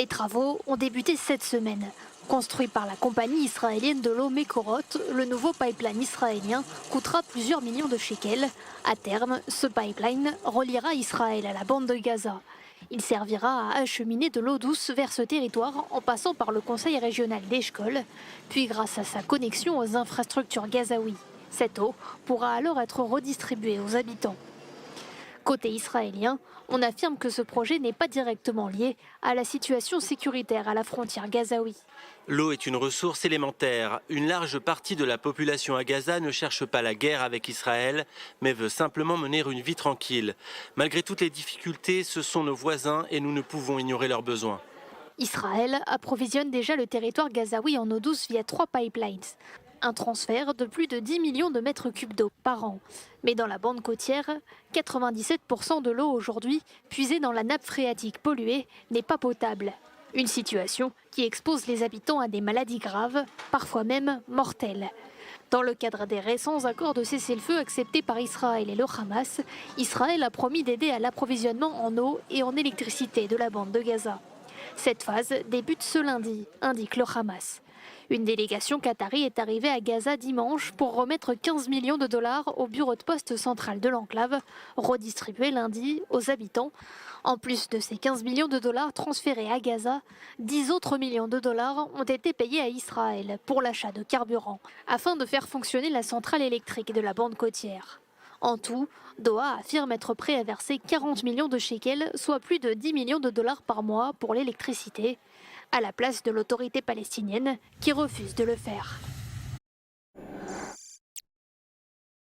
Les travaux ont débuté cette semaine. Construit par la compagnie israélienne de l'eau Mekorot, le nouveau pipeline israélien coûtera plusieurs millions de shekels. À terme, ce pipeline reliera Israël à la bande de Gaza. Il servira à acheminer de l'eau douce vers ce territoire en passant par le conseil régional d'Eshkol, puis grâce à sa connexion aux infrastructures gazaouis. Cette eau pourra alors être redistribuée aux habitants. Côté israélien, on affirme que ce projet n'est pas directement lié à la situation sécuritaire à la frontière gazaoui. L'eau est une ressource élémentaire. Une large partie de la population à Gaza ne cherche pas la guerre avec Israël, mais veut simplement mener une vie tranquille. Malgré toutes les difficultés, ce sont nos voisins et nous ne pouvons ignorer leurs besoins. Israël approvisionne déjà le territoire gazaoui en eau douce via 3 pipelines. Un transfert de plus de 10 millions de mètres cubes d'eau par an. Mais dans la bande côtière, 97% de l'eau aujourd'hui, puisée dans la nappe phréatique polluée, n'est pas potable. Une situation qui expose les habitants à des maladies graves, parfois même mortelles. Dans le cadre des récents accords de cessez-le-feu acceptés par Israël et le Hamas, Israël a promis d'aider à l'approvisionnement en eau et en électricité de la bande de Gaza. Cette phase débute ce lundi, indique le Hamas. Une délégation qatari est arrivée à Gaza dimanche pour remettre 15 millions de dollars au bureau de poste central de l'enclave, redistribué lundi aux habitants. En plus de ces 15 millions de dollars transférés à Gaza, 10 autres millions de dollars ont été payés à Israël pour l'achat de carburant, afin de faire fonctionner la centrale électrique de la bande côtière. En tout, Doha affirme être prêt à verser 40 millions de shekels, soit plus de 10 millions de dollars par mois pour l'électricité, à la place de l'autorité palestinienne qui refuse de le faire.